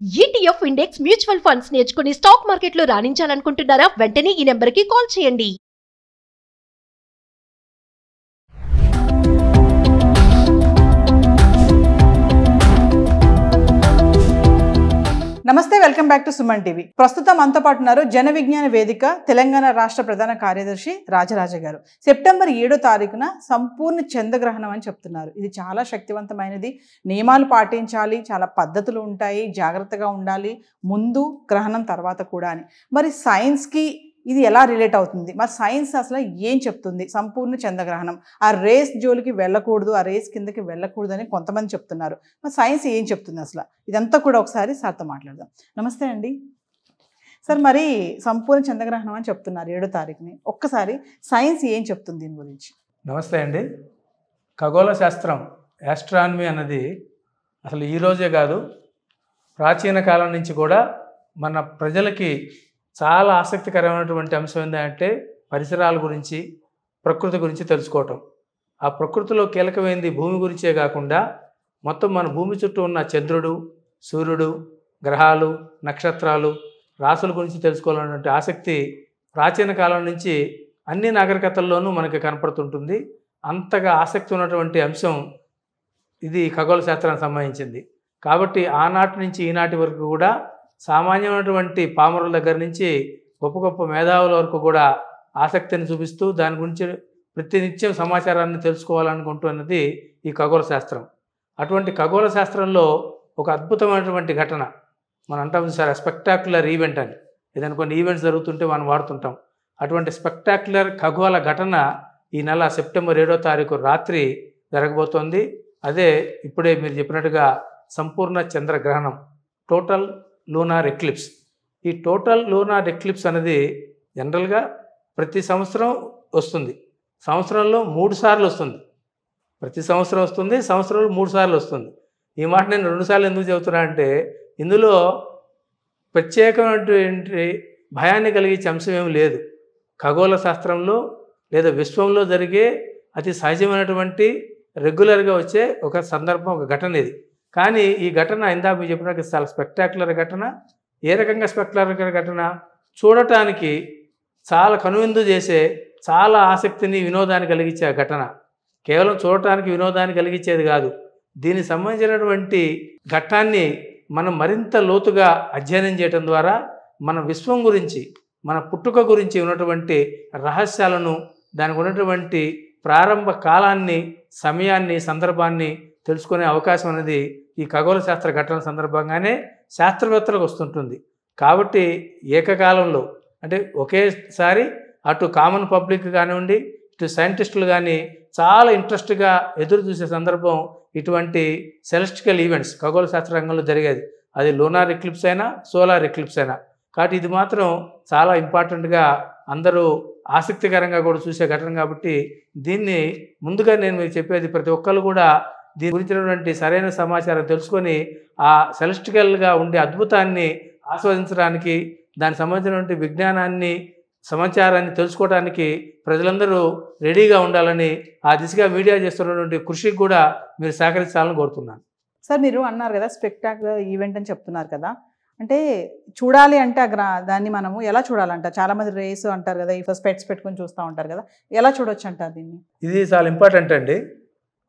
ETF index mutual funds నేర్చుకుని stock మార్కెట్లో రాణించాలనుకుంటున్నారా? వెంటనే ఈ నెంబర్కి కాల్ చేయండి. నమస్తే, welcome back to Suman TV. ప్రస్తుతం మనతో పాటు ఉన్నారు జన విజ్ఞాన వేదిక తెలంగాణ రాష్ట్ర ప్రధాన కార్యదర్శి రాజరాజ గారు. సెప్టెంబర్ 7వ తారీఖున సంపూర్ణ చంద్రగ్రహణం అని చెప్తున్నారు. ఇది చాలా శక్తివంతమైనది. నియమాలు పాటించాలి, చాలా పద్ధతులు ఉంటాయి, జాగ్రత్తగా ఉండాలి, ముందు గ్రహణం తర్వాత కూడా అని. మరి సైన్స్కి ఇది ఎలా రిలేట్ అవుతుంది? మరి సైన్స్ అసలు ఏం చెప్తుంది? సంపూర్ణ చంద్రగ్రహణం, ఆ రేస్ జోలికి వెళ్ళకూడదు, ఆ రేస్ కిందకి వెళ్ళకూడదు అని కొంతమంది చెప్తున్నారు. మరి సైన్స్ ఏం చెప్తుంది అసలు? ఇదంతా కూడా ఒకసారి సార్తో మాట్లాడదాం. నమస్తే అండి సార్. మరి సంపూర్ణ చంద్రగ్రహణం అని చెప్తున్నారు 7వ తారీఖుని. ఒక్కసారి సైన్స్ ఏం చెప్తుంది దీని గురించి? నమస్తే అండి. ఖగోళ శాస్త్రం, ఆస్ట్రానమీ అన్నది అసలు ఈరోజే కాదు, ప్రాచీన కాలం నుంచి కూడా మన ప్రజలకి చాలా ఆసక్తికరమైనటువంటి అంశం ఏంటంటే పరిసరాల గురించి, ప్రకృతి గురించి తెలుసుకోవటం. ఆ ప్రకృతిలో కీలకమైనది భూమి గురించే కాకుండా మొత్తం మన భూమి చుట్టూ ఉన్న చంద్రుడు, సూర్యుడు, గ్రహాలు, నక్షత్రాలు, రాసుల గురించి తెలుసుకోవాలన్నటువంటి ఆసక్తి ప్రాచీన కాలం నుంచి అన్ని నాగరికతల్లోనూ మనకి కనపడుతుంటుంది. అంతగా ఆసక్తి ఉన్నటువంటి అంశం ఇది ఖగోళ శాస్త్రానికి సంబంధించింది. కాబట్టి ఆనాటి నుంచి ఈనాటి వరకు కూడా సామాన్యమైనటువంటి పామరుల దగ్గర నుంచి గొప్ప గొప్ప మేధావుల వరకు కూడా ఆసక్తిని చూపిస్తూ దాని గురించి ప్రతినిత్యం సమాచారాన్ని తెలుసుకోవాలనుకుంటున్నది ఈ ఖగోళ శాస్త్రం. అటువంటి ఖగోళ శాస్త్రంలో ఒక అద్భుతమైనటువంటి ఘటన మనం అంటాం సార్, స్పెక్టాక్యులర్ ఈవెంట్ అని. ఏదైనా కొన్ని ఈవెంట్స్ జరుగుతుంటే మనం వాడుతుంటాం. అటువంటి స్పెక్టాక్యులర్ ఖగోళ ఘటన ఈ నెల సెప్టెంబర్ 7వ తారీఖు రాత్రి జరగబోతోంది. అదే ఇప్పుడే మీరు చెప్పినట్టుగా సంపూర్ణ చంద్రగ్రహణం, టోటల్ లూనార్ ఎక్లిప్స్. ఈ టోటల్ లూనార్ ఎక్లిప్స్ అనేది జనరల్గా ప్రతి సంవత్సరం వస్తుంది. సంవత్సరంలో 3 సార్లు వస్తుంది. ప్రతి సంవత్సరం వస్తుంది, సంవత్సరంలో 3 సార్లు వస్తుంది. ఈ మాట నేను 2 సార్లు ఎందుకు చెబుతున్నా అంటే ఇందులో ప్రత్యేకమైనటువంటి భయాన్ని కలిగించే అంశం ఏమి లేదు. ఖగోళ శాస్త్రంలో లేదా విశ్వంలో జరిగే అతి సహజమైనటువంటి రెగ్యులర్గా వచ్చే ఒక సందర్భం, ఒక ఘటన ఇది. కానీ ఈ ఘటన ఇందాక మీరు చెప్పినట్టు చాలా స్పెక్టాక్యులర్ ఘటన. ఏ రకంగా స్పెక్టాక్యులర్ ఘటన? చూడటానికి చాలా కనువిందు చేసే, చాలా ఆసక్తిని, వినోదాన్ని కలిగించే ఘటన. కేవలం చూడటానికి వినోదాన్ని కలిగించేది కాదు. దీనికి సంబంధించినటువంటి ఘట్టాన్ని మనం మరింత లోతుగా అధ్యయనం చేయడం ద్వారా మన విశ్వం గురించి, మన పుట్టుక గురించి ఉన్నటువంటి రహస్యాలను, దానికి ఉన్నటువంటి ప్రారంభ కాలాన్ని, సమయాన్ని, సందర్భాన్ని తెలుసుకునే అవకాశం అనేది ఈ ఖగోళ శాస్త్ర ఘటన సందర్భంగానే శాస్త్రవేత్తలకు వస్తుంటుంది. కాబట్టి ఏకకాలంలో అంటే ఒకేసారి అటు కామన్ పబ్లిక్ కానివ్వండి, ఇటు సైంటిస్టులు కానీ చాలా ఇంట్రెస్ట్గా ఎదురు చూసే సందర్భం ఇటువంటి సెలెస్టికల్ ఈవెంట్స్ ఖగోళ శాస్త్ర రంగంలో జరిగేది. అది లూనార్ ఎక్లిప్స్ అయినా, సోలార్ ఎక్లిప్స్ అయినా. కాబట్టి ఇది మాత్రం చాలా ఇంపార్టెంట్గా అందరూ ఆసక్తికరంగా కూడా చూసే ఘటన. కాబట్టి దీన్ని ముందుగా నేను మీకు చెప్పేది, ప్రతి ఒక్కరు కూడా దీని గురించినటువంటి సరైన సమాచారం తెలుసుకొని ఆ సెలెస్టికల్గా ఉండే అద్భుతాన్ని ఆస్వాదించడానికి, దానికి సంబంధించినటువంటి విజ్ఞానాన్ని, సమాచారాన్ని తెలుసుకోవడానికి ప్రజలందరూ రెడీగా ఉండాలని, ఆ దిశగా మీడియా చేస్తున్నటువంటి కృషికి కూడా మీరు సహకరించాలని కోరుతున్నాను. సార్, మీరు అన్నారు కదా స్పెక్టాక్యులర్ ఈవెంట్ అని చెప్తున్నారు కదా, అంటే చూడాలి అంటే దాన్ని మనము ఎలా చూడాలంట? చాలామంది రేసు అంటారు కదా, ఇఫ్ స్పెట్స్ పెట్టుకొని చూస్తూ ఉంటారు కదా, ఎలా చూడొచ్చు అంటారు దీన్ని? ఇది చాలా ఇంపార్టెంట్ అండి.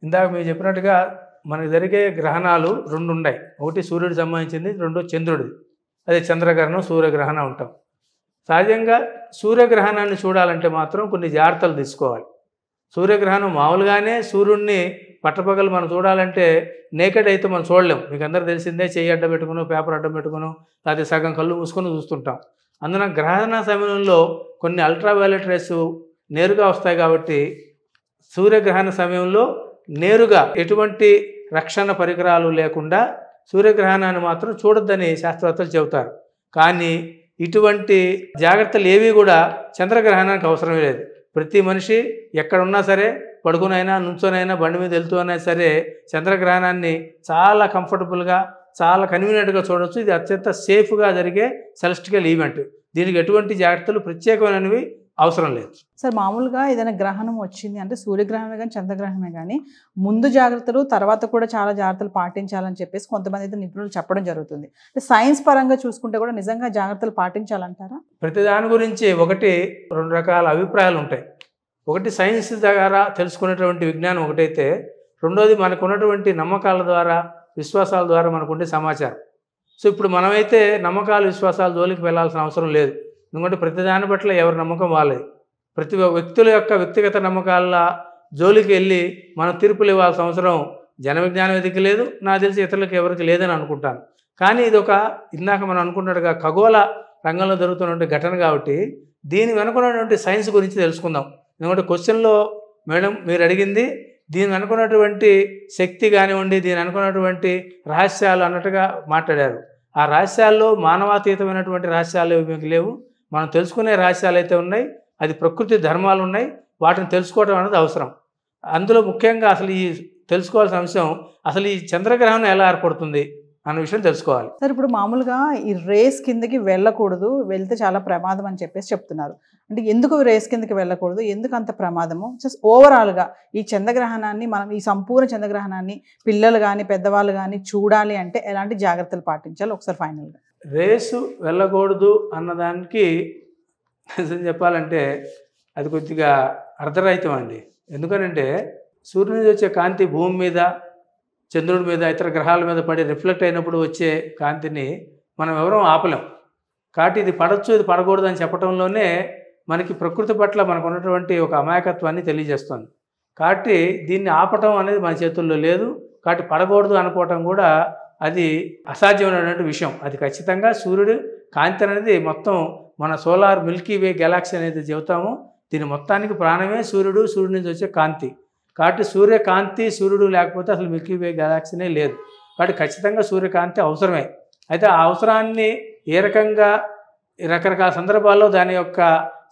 ఇందాక మీరు చెప్పినట్టుగా మనకు జరిగే గ్రహణాలు 2 ఉన్నాయి. ఒకటి సూర్యుడికి సంబంధించింది, 2 చంద్రుడిది. అదే చంద్రగ్రహణం, సూర్యగ్రహణం ఉంటాం. సహజంగా సూర్యగ్రహణాన్ని చూడాలంటే మాత్రం కొన్ని జాగ్రత్తలు తీసుకోవాలి. సూర్యగ్రహణం మామూలుగానే సూర్యుడిని పట్టపగలు మనం చూడాలంటే నేకెడ్ అయితే మనం చూడలేం. మీకు అందరూ తెలిసిందే, చెయ్యి అడ్డం పెట్టుకుని, పేపర్ అడ్డం పెట్టుకుని, లేకపోతే సగం కళ్ళు మూసుకొని చూస్తుంటాం. అందున గ్రహణ సమయంలో కొన్ని అల్ట్రావైలెట్ రేస్ నేరుగా వస్తాయి. కాబట్టి సూర్యగ్రహణ సమయంలో నేరుగా ఎటువంటి రక్షణ పరికరాలు లేకుండా సూర్యగ్రహణాన్ని మాత్రం చూడొద్దని శాస్త్రవేత్తలు చెబుతారు. కానీ ఇటువంటి జాగ్రత్తలు ఏవి కూడా చంద్రగ్రహణానికి అవసరమే లేదు. ప్రతి మనిషి ఎక్కడున్నా సరే, పడుకునైనా, నుంచోనైనా, బండి మీద వెళ్తూనైనా సరే చంద్రగ్రహణాన్ని చాలా కంఫర్టబుల్గా, చాలా కన్వీనియంట్గా చూడవచ్చు. ఇది అత్యంత సేఫ్గా జరిగే సెలెస్టికల్ ఈవెంట్. దీనికి ఎటువంటి జాగ్రత్తలు ప్రత్యేకమైనవి అవసరం లేదు. సార్ మామూలుగా ఏదైనా గ్రహణం వచ్చింది అంటే సూర్యగ్రహణమే కానీ చంద్రగ్రహణమే కానీ ముందు జాగ్రత్తలు తర్వాత కూడా చాలా జాగ్రత్తలు పాటించాలని చెప్పేసి కొంతమంది అయితే నిపుణులు చెప్పడం జరుగుతుంది. అంటే సైన్స్ పరంగా చూసుకుంటే కూడా నిజంగా జాగ్రత్తలు పాటించాలంటారా? ప్రతి దాని గురించి ఒకటి రెండు రకాల అభిప్రాయాలు ఉంటాయి. ఒకటి సైన్స్ ద్వారా తెలుసుకునేటువంటి విజ్ఞానం ఒకటైతే, రెండోది మనకు ఉన్నటువంటి నమ్మకాల ద్వారా విశ్వాసాల ద్వారా మనకుండే సమాచారం. సో ఇప్పుడు మనమైతే నమ్మకాలు విశ్వాసాల జోలికి వెళ్ళాల్సిన అవసరం లేదు. ఎందుకంటే ప్రతి దాని పట్ల ఎవరి నమ్మకం వాళ్ళది. ప్రతి వ్యక్తుల యొక్క వ్యక్తిగత నమ్మకాల జోలికి వెళ్ళి మనం తీర్పులు ఇవ్వాల్సిన అవసరం జన విజ్ఞాన వేదిక లేదు, నాకు తెలిసి ఇతరులకు ఎవరికి లేదని అనుకుంటాను. కానీ ఇది ఒక ఇందాక మనం అనుకున్నట్టుగా ఖగోళ రంగంలో జరుగుతున్నటువంటి ఘటన కాబట్టి దీని వెనుకున్నటువంటి సైన్స్ గురించి తెలుసుకుందాం. ఎందుకంటే క్వశ్చన్లో మేడం మీరు అడిగింది దీని అనుకున్నటువంటి శక్తి కానివ్వండి, దీని అనుకున్నటువంటి రహస్యాలు అన్నట్టుగా మాట్లాడారు. ఆ రహస్యాల్లో మానవాతీతమైనటువంటి రహస్యాలు మీకు లేవు. మనం తెలుసుకునే రహస్యాలు అయితే ఉన్నాయి, అది ప్రకృతి ధర్మాలు ఉన్నాయి, వాటిని తెలుసుకోవడం అనేది అవసరం. అందులో ముఖ్యంగా అసలు ఈ తెలుసుకోవాల్సిన అంశం అసలు ఈ చంద్రగ్రహణం ఎలా ఏర్పడుతుంది అన్న విషయం తెలుసుకోవాలి. సార్ ఇప్పుడు మామూలుగా ఈ రేస్ కిందకి వెళ్ళకూడదు, వెళ్తే చాలా ప్రమాదం అని చెప్పేసి చెప్తున్నారు. అంటే ఎందుకు రేస్ కిందకి వెళ్ళకూడదు, ఎందుకు అంత ప్రమాదము? జస్ట్ ఓవరాల్గా ఈ చంద్రగ్రహణాన్ని మనం ఈ సంపూర్ణ చంద్రగ్రహణాన్ని పిల్లలు కానీ పెద్దవాళ్ళు కానీ చూడాలి అంటే ఎలాంటి జాగ్రత్తలు పాటించాలి ఒకసారి ఫైనల్గా? రేసు వెళ్ళకూడదు అన్నదానికి నిజం చెప్పాలంటే అది కొద్దిగా అర్ధరహితం అండి. ఎందుకనంటే సూర్యుని నుంచి వచ్చే కాంతి భూమి మీద, చంద్రుడి మీద, ఇతర గ్రహాల మీద పడి రిఫ్లెక్ట్ అయినప్పుడు వచ్చే కాంతిని మనం ఎవరూ ఆపలేం. కాబట్టి ఇది పడవచ్చు ఇది పడకూడదు అని చెప్పడంలోనే మనకి ప్రకృతి పట్ల మనకు ఉన్నటువంటి ఒక అమాయకత్వాన్ని తెలియజేస్తుంది. కాబట్టి దీన్ని ఆపటం అనేది మన చేతుల్లో లేదు. కాబట్టి పడకూడదు అనుకోవటం కూడా అది అసాధ్యమైనటువంటి విషయం. అది ఖచ్చితంగా సూర్యుడు కాంతి అనేది మొత్తం మన సోలార్ మిల్కీ వే గెలాక్సీ అనేది చెబుతాము. దీని మొత్తానికి ప్రాణమే సూర్యుడు, సూర్యుడి నుంచి వచ్చే కాంతి. కాబట్టి సూర్యకాంతి సూర్యుడు లేకపోతే అసలు మిల్కీ వే గెలాక్సీనే లేదు. కాబట్టి ఖచ్చితంగా సూర్యకాంతి అవసరమే. అయితే ఆ అవసరాన్ని ఏ రకంగా రకరకాల సందర్భాల్లో దాని యొక్క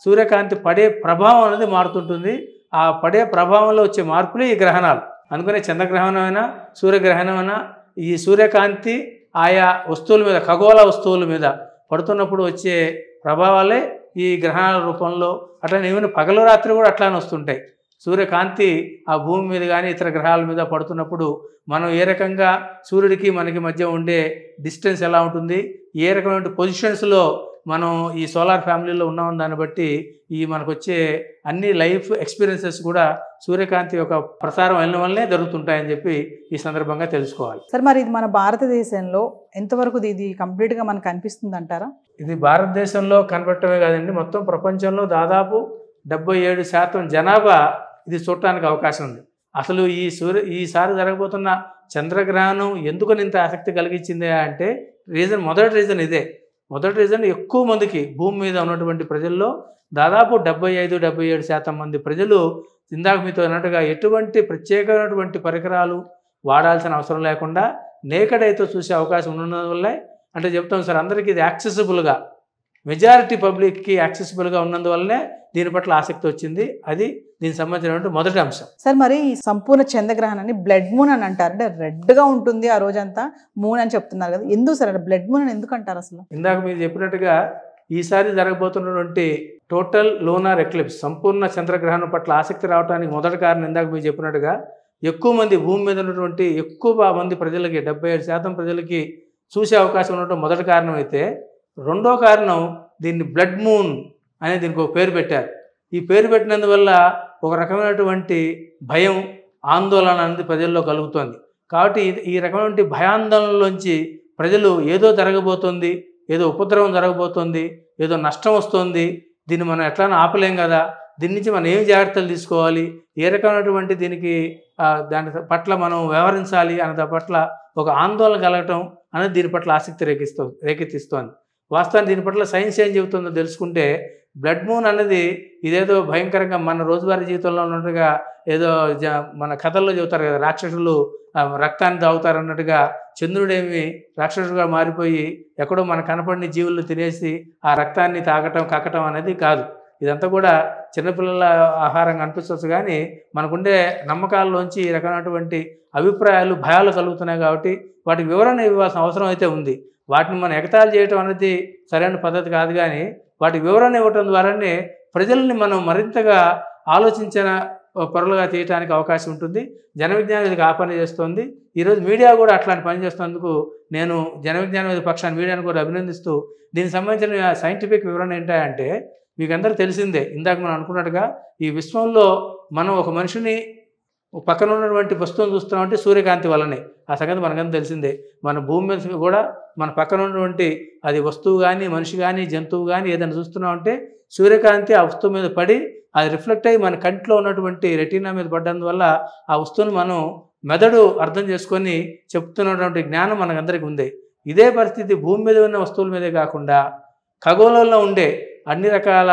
సూర్యకాంతి పడే ప్రభావం అనేది మారుతుంటుంది. ఆ పడే ప్రభావంలో వచ్చే మార్పులే ఈ గ్రహణాలు. అందుకనే చంద్రగ్రహణమైనా సూర్యగ్రహణమైనా ఈ సూర్యకాంతి ఆయా వస్తువుల మీద, ఖగోళ వస్తువుల మీద పడుతున్నప్పుడు వచ్చే ప్రభావాలే ఈ గ్రహణాల రూపంలో అట్లా ఏమైనా పగలు రాత్రి కూడా అట్లానే వస్తుంటాయి. సూర్యకాంతి ఆ భూమి మీద కానీ ఇతర గ్రహాల మీద పడుతున్నప్పుడు మనం ఏ రకంగా సూర్యుడికి మనకి మధ్య ఉండే డిస్టెన్స్ ఎలా ఉంటుంది, ఏ రకమైన పొజిషన్స్లో మనం ఈ సోలార్ ఫ్యామిలీలో ఉన్నాం దాన్ని బట్టి ఈ మనకు వచ్చే అన్ని లైఫ్ ఎక్స్పీరియన్సెస్ కూడా సూర్యకాంతి యొక్క ప్రసారం అయిన వల్లనే జరుగుతుంటాయని చెప్పి ఈ సందర్భంగా తెలుసుకోవాలి. సార్ మరి ఇది మన భారతదేశంలో ఎంతవరకు ఇది కంప్లీట్గా మనకు కనిపిస్తుంది అంటారా? ఇది భారతదేశంలో కనబడటమే కాదండి, మొత్తం ప్రపంచంలో దాదాపు 77% జనాభా ఇది చూడటానికి అవకాశం ఉంది. అసలు ఈసారి జరగబోతున్న చంద్రగ్రహణం ఎందుకు ఇంత ఆసక్తి కలిగించింది అంటే మొదటి రీజన్ ఇదే. మొదటి రీజన్ ఎక్కువ మందికి భూమి మీద ఉన్నటువంటి ప్రజల్లో దాదాపు 75-77% మంది ప్రజలు ఇందాక మీతో అన్నట్టుగా ఎటువంటి ప్రత్యేకమైనటువంటి పరికరాలు వాడాల్సిన అవసరం లేకుండా నేకడైతే చూసే అవకాశం ఉన్నందువల్లే అంటే చెప్తాం సార్, అందరికీ ఇది యాక్సెసిబుల్గా మెజారిటీ పబ్లిక్కి యాక్సెసిబుల్గా ఉన్నందువల్లనే దీని పట్ల ఆసక్తి వచ్చింది. అది దీనికి సంబంధించినటువంటి మొదటి అంశం. సార్ మరి ఈ సంపూర్ణ చంద్రగ్రహణాన్ని బ్లడ్ మూన్ అని అంటారు, అంటే రెడ్గా ఉంటుంది ఆ రోజంతా మూన్ అని చెప్తున్నారు కదా, ఎందుకు సార్ అంటే బ్లడ్ మూన్ అని ఎందుకు అంటారు అసలు? ఇందాక మీరు చెప్పినట్టుగా ఈసారి జరగబోతున్నటువంటి టోటల్ లూనార్ ఎక్లిప్స్ సంపూర్ణ చంద్రగ్రహణం పట్ల ఆసక్తి రావడానికి మొదటి కారణం ఇందాక మీరు చెప్పినట్టుగా ఎక్కువ మంది భూమి మీద ఉన్నటువంటి ఎక్కువ మంది ప్రజలకి 77% ప్రజలకి చూసే అవకాశం ఉండటం మొదటి కారణం అయితే, రెండో కారణం దీన్ని బ్లడ్ మూన్ అనే దీనికి ఒక పేరు పెట్టారు. ఈ పేరు పెట్టినందువల్ల ఒక రకమైనటువంటి భయం, ఆందోళన అనేది ప్రజల్లో కలుగుతుంది. కాబట్టి ఈ రకమైన భయాందోళనలోంచి ప్రజలు ఏదో జరగబోతుంది, ఏదో ఉపద్రవం జరగబోతుంది, ఏదో నష్టం వస్తుంది, దీన్ని మనం ఎట్లా ఆపలేం కదా, దీని నుంచి మనం ఏం జాగ్రత్తలు తీసుకోవాలి, ఏ రకమైనటువంటి దీనికి దాని పట్ల మనం వ్యవహరించాలి అనే పట్ల ఒక ఆందోళన కలగటం అనేది దీని పట్ల ఆసక్తి రేకెత్తిస్తోంది. వాస్తవానికి దీని పట్ల సైన్స్ ఏం చెబుతుందో తెలుసుకుంటే బ్లడ్ మూన్ అనేది ఇదేదో భయంకరంగా మన రోజువారీ జీవితంలో ఉన్నట్టుగా ఏదో మన కథల్లో చెబుతారు కదా, రాక్షసులు రక్తాన్ని తాగుతారు అన్నట్టుగా చంద్రుడేమి రాక్షసుడుగా మారిపోయి ఎక్కడో మన కనపడిన జీవులు తినేసి ఆ రక్తాన్ని తాగటం కక్కటం అనేది కాదు. ఇదంతా కూడా చిన్నపిల్లల ఆహారంగా అనిపించవచ్చు, కానీ మనకుండే నమ్మకాల్లోంచి ఈ రకమైనటువంటి అభిప్రాయాలు, భయాలు కలుగుతున్నాయి. కాబట్టి వాటికి వివరణ ఇవ్వాల్సిన అవసరం అయితే ఉంది. వాటిని మనం ఎగతాళి చేయటం అనేది సరైన పద్ధతి కాదు, కానీ వాటి వివరణ ఇవ్వటం ద్వారానే ప్రజల్ని మనం మరింతగా ఆలోచించిన పొరలుగా తీయడానికి అవకాశం ఉంటుంది. జన విజ్ఞాన వేదిక ఆ పని చేస్తోంది. ఈరోజు మీడియా కూడా అట్లాంటి పని చేస్తున్నందుకు నేను జన విజ్ఞాన వేదిక పక్షాన్ని మీడియాను కూడా అభినందిస్తూ, దీనికి సంబంధించిన సైంటిఫిక్ వివరణ ఏంటంటే మీకు అందరూ తెలిసిందే, ఇందాక మనం అనుకున్నట్టుగా ఈ విశ్వంలో మనం ఒక మనిషిని పక్కన ఉన్నటువంటి వస్తువును చూస్తున్నామంటే సూర్యకాంతి వల్లనే. ఆ సంగతి మనకంతా తెలిసిందే. మన భూమి మీద కూడా మన పక్కన ఉన్నటువంటి అది వస్తువు కానీ మనిషి కానీ జంతువు కానీ ఏదైనా చూస్తున్నామంటే సూర్యకాంతి ఆ వస్తువు మీద పడి అది రిఫ్లెక్ట్ అయ్యి మన కంటిలో ఉన్నటువంటి రెటీనా మీద పడ్డందువల్ల ఆ వస్తువును మనం మెదడు అర్థం చేసుకొని చెప్తున్నటువంటి జ్ఞానం మనకందరికీ ఉంది. ఇదే పరిస్థితి భూమి మీద ఉన్న వస్తువుల మీదే కాకుండా ఖగోళంలో ఉండే అన్ని రకాల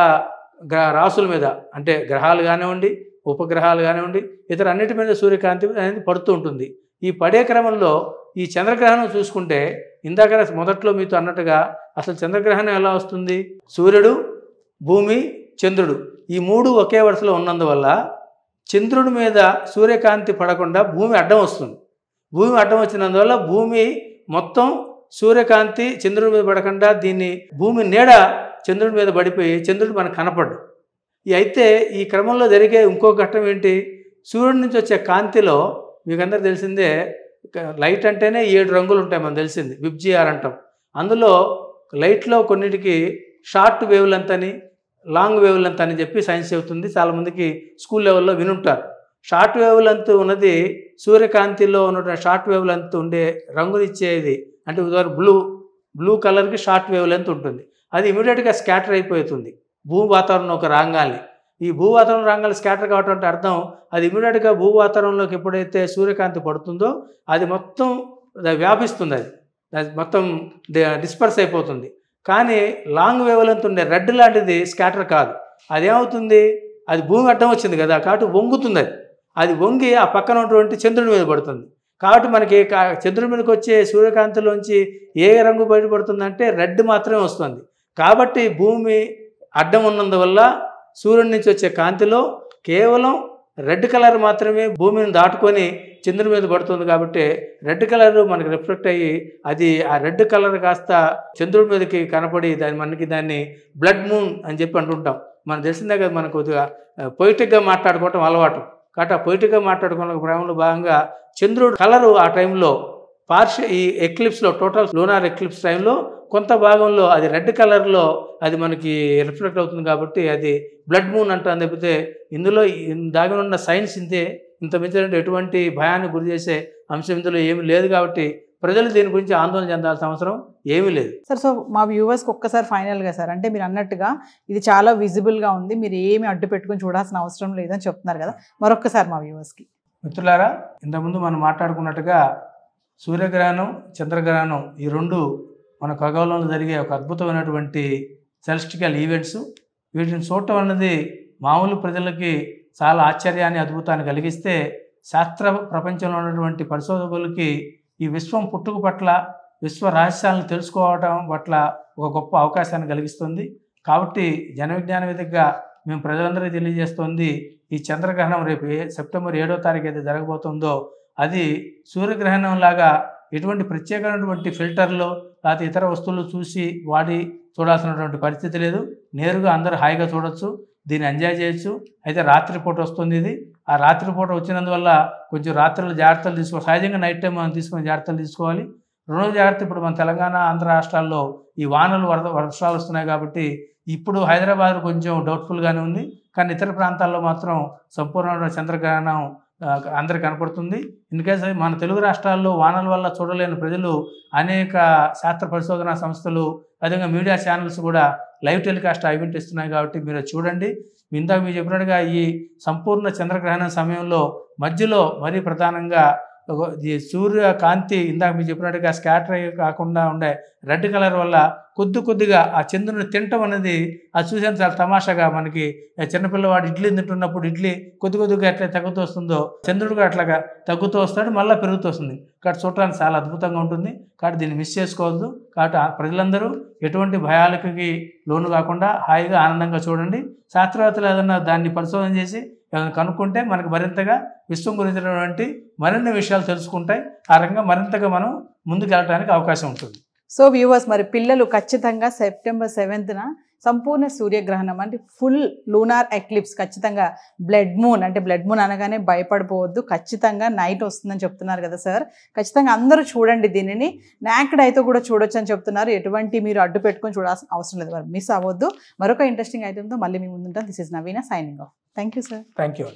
రాసుల మీద, అంటే గ్రహాలు కానివ్వండి, ఉపగ్రహాలు కానివ్వండి, ఇతర అన్నిటి మీద సూర్యకాంతి అనేది పడుతూ ఉంటుంది. ఈ పడే క్రమంలో ఈ చంద్రగ్రహణం చూసుకుంటే ఇందాక మొదట్లో మీతో అన్నట్టుగా అసలు చంద్రగ్రహణం ఎలా వస్తుంది? సూర్యుడు, భూమి, చంద్రుడు ఈ మూడు ఒకే వరుసలో ఉన్నందువల్ల చంద్రుడి మీద సూర్యకాంతి పడకుండా భూమి అడ్డం వస్తుంది. భూమి అడ్డం వచ్చినందువల్ల భూమి మొత్తం సూర్యకాంతి చంద్రుడి మీద పడకుండా దీన్ని భూమి నీడ చంద్రుడి మీద పడిపోయి చంద్రుడు మనకు కనపడ్డు. అయితే ఈ క్రమంలో జరిగే ఇంకో ఘట్టం ఏంటి? సూర్యుడి నుంచి వచ్చే కాంతిలో మీకు అందరూ తెలిసిందే, లైట్ అంటేనే 7 రంగులు ఉంటాయి మనకు తెలిసింది, విబ్జిఆర్ అంటాం. అందులో లైట్లో కొన్నిటికి షార్ట్ వేవ్ లెంత్ అని, లాంగ్ వేవ్ లెంత్ అని చెప్పి సైన్స్ చెబుతుంది. చాలామందికి స్కూల్ లెవెల్లో వినుంటారు. షార్ట్ వేవ్ లెంత్ ఉన్నది సూర్యకాంతిలో ఉన్న షార్ట్ వేవ్ లెంత్ ఉండే రంగునిచ్చేది. అంటే ఉదాహరణ బ్లూ కలర్కి షార్ట్ వేవ్ లెంత్ ఉంటుంది. అది ఇమీడియట్గా స్కాటర్ అయిపోతుంది భూ వాతావరణం ఒక రాంగాల్ని. ఈ భూ వాతావరణ రాంగాలు స్కాటర్ కావటం అంటే అర్థం అది ఇమీడియట్గా భూ వాతావరణంలోకి ఎప్పుడైతే సూర్యకాంతి పడుతుందో అది మొత్తం వ్యాపిస్తుంది, అది మొత్తం డిస్పర్స్ అయిపోతుంది. కానీ లాంగ్ వేవ్ లెంత్ ఉండే రెడ్ లాంటిది స్కాటర్ కాదు. అదేమవుతుంది? అది భూమి అడ్డం వచ్చింది కదా, కాబట్టి వంగుతుంది. అది వంగి ఆ పక్కన ఉన్నటువంటి చంద్రుడి మీద పడుతుంది. కాబట్టి మనకి చంద్రుడి మీదకి వచ్చే సూర్యకాంతిలోంచి ఏ రంగు బయటపడుతుందంటే రెడ్ మాత్రమే వస్తుంది. కాబట్టి భూమి అడ్డం ఉన్నందువల్ల సూర్యుడి నుంచి వచ్చే కాంతిలో కేవలం రెడ్ కలర్ మాత్రమే భూమిని దాటుకొని చంద్రుడి మీద పడుతుంది. కాబట్టి రెడ్ కలర్ మనకి రిఫ్లెక్ట్ అయ్యి అది ఆ రెడ్ కలర్ కాస్త చంద్రుడి మీదకి కనపడి దాన్ని బ్లడ్ మూన్ అని చెప్పి అంటుంటాం. మనకు తెలిసిందే కదా, మనకు కొద్దిగా పొయిటిక్గా మాట్లాడుకోవటం అలవాటు. కాబట్టి ఆ పొయిటిక్గా మాట్లాడుకున్న క్రమంలో భాగంగా చంద్రుడు కలరు ఆ టైంలో ఈ ఎక్లిప్స్లో టోటల్ లూనార్ ఎక్లిప్స్ టైంలో కొంత భాగంలో అది రెడ్ కలర్లో అది మనకి రిఫ్లెక్ట్ అవుతుంది. కాబట్టి అది బ్లడ్ మూన్ అంటాం. తప్పితే ఇందులో దాగి ఉన్న సైన్స్ ఇంత మించిన ఎటువంటి భయాన్ని గురి చేసే అంశం ఇందులో ఏమీ లేదు. కాబట్టి ప్రజలు దీని గురించి ఆందోళన చెందాల్సిన అవసరం ఏమీ లేదు సార్. సో మా వ్యూవర్స్కి ఒక్కసారి ఫైనల్గా సార్, అంటే మీరు అన్నట్టుగా ఇది చాలా విజిబుల్గా ఉంది, మీరు ఏమి అడ్డు పెట్టుకుని చూడాల్సిన అవసరం లేదని చెప్తున్నారు కదా, మరొక్కసారి మా వ్యూవర్స్కి. మిత్రులారా, ఇంతకుముందు మనం మాట్లాడుకున్నట్టుగా సూర్యగ్రహణం, చంద్రగ్రహణం ఈ రెండు మన ఖగోళంలో జరిగే ఒక అద్భుతమైనటువంటి సెలెస్టికల్ ఈవెంట్స్. వీటిని చూడటం అన్నది మామూలు ప్రజలకి చాలా ఆశ్చర్యాన్ని, అద్భుతాన్ని కలిగిస్తే శాస్త్ర ప్రపంచంలో ఉన్నటువంటి పరిశోధకులకి ఈ విశ్వం పుట్టుక పట్ల, విశ్వ రహస్యాలను తెలుసుకోవడం పట్ల ఒక గొప్ప అవకాశాన్ని కలిగిస్తుంది. కాబట్టి జన విజ్ఞాన వేదికగా మేము ప్రజలందరికీ తెలియజేస్తోంది, ఈ చంద్రగ్రహణం రేపు సెప్టెంబర్ 7వ తారీఖు అయితే జరగబోతుందో అది సూర్యగ్రహణం లాగా ఎటువంటి ప్రత్యేకమైనటువంటి ఫిల్టర్లు లేకపోతే ఇతర వస్తువులు వాడి చూడాల్సినటువంటి పరిస్థితి లేదు. నేరుగా అందరూ హాయిగా చూడొచ్చు, దీన్ని ఎంజాయ్ చేయొచ్చు. అయితే రాత్రిపూట వస్తుంది ఇది. ఆ రాత్రిపూట వచ్చినందువల్ల కొంచెం రాత్రులు జాగ్రత్తలు తీసుకోవాలి. సహజంగా నైట్ టైం మనం తీసుకుని జాగ్రత్తలు తీసుకోవాలి. రెండో జాగ్రత్త, ఇప్పుడు మన తెలంగాణ, ఆంధ్ర రాష్ట్రాల్లో ఈ వానలు వర్షాలు వస్తున్నాయి. కాబట్టి ఇప్పుడు హైదరాబాద్ కొంచెం డౌట్ఫుల్గానే ఉంది. కానీ ఇతర ప్రాంతాల్లో మాత్రం సంపూర్ణమైన చంద్రగ్రహణం అందరికి కనపడుతుంది. ఇన్కేస్ మన తెలుగు రాష్ట్రాల్లో వానల వల్ల చూడలేని ప్రజలు అనేక శాస్త్ర పరిశోధనా సంస్థలు, అదేవిధంగా మీడియా ఛానల్స్ కూడా లైవ్ టెలికాస్ట్ ఈవెంట్ ఇస్తున్నాయి. కాబట్టి మీరు చూడండి. ఇందాక మీరు చెప్పినట్టుగా ఈ సంపూర్ణ చంద్రగ్రహణం సమయంలో మధ్యలో మరీ ప్రధానంగా ఈ సూర్యకాంతి ఇందాక మీరు చెప్పినట్టుగా స్కాటర్ కాకుండా ఉండే రెడ్ కలర్ వల్ల కొద్దిగా ఆ చంద్రుని తినటం అనేది అది చూసేంత చాలా తమాషాగా, మనకి చిన్నపిల్లవాడు ఇడ్లీ తింటున్నప్పుడు ఇడ్లీ కొద్దిగా ఎట్లా తగ్గుతూ వస్తుందో చంద్రుడిగా అట్లాగా తగ్గుతూ వస్తాడు, మళ్ళీ పెరుగుతూ వస్తుంది. కాబట్టి చూడటానికి చాలా అద్భుతంగా ఉంటుంది. కాబట్టి దీన్ని మిస్ చేసుకోవద్దు. కాబట్టి ప్రజలందరూ ఎటువంటి భయాలకి లోను కాకుండా హాయిగా ఆనందంగా చూడండి. శాస్త్రవేత్తలు ఏదన్నా దాన్ని పరిశోధన చేసి ఏదైనా కనుక్కుంటే మనకు మరింతగా విశ్వం గురించినటువంటి మరిన్ని విషయాలు తెలుసుకుంటాయి. ఆ రకంగా మరింతగా మనం ముందుకు వెళ్ళడానికి అవకాశం ఉంటుంది. సో వ్యూవర్స్, మరి పిల్లలు ఖచ్చితంగా సెప్టెంబర్ 7న సంపూర్ణ సూర్యగ్రహణం అంటే ఫుల్ లూనార్ ఎక్లిప్స్. ఖచ్చితంగా బ్లడ్ మూన్ అంటే బ్లడ్ మూన్ అనగానే భయపడిపోవద్దు, ఖచ్చితంగా నైట్ వస్తుందని చెప్తున్నారు కదా సార్. ఖచ్చితంగా అందరూ చూడండి దీనిని. నాకెడ్ అయితే కూడా చూడొచ్చు అని చెప్తున్నారు. ఎటువంటి మీరు అడ్డు పెట్టుకొని చూడాల్సిన అవసరం లేదు, మరి మిస్ అవ్వద్దు. మరొక ఇంట్రెస్టింగ్ ఐటెంతో మళ్ళీ మీ ముందుంటాం. This is Naveena signing off. Thank you sir. Thank you.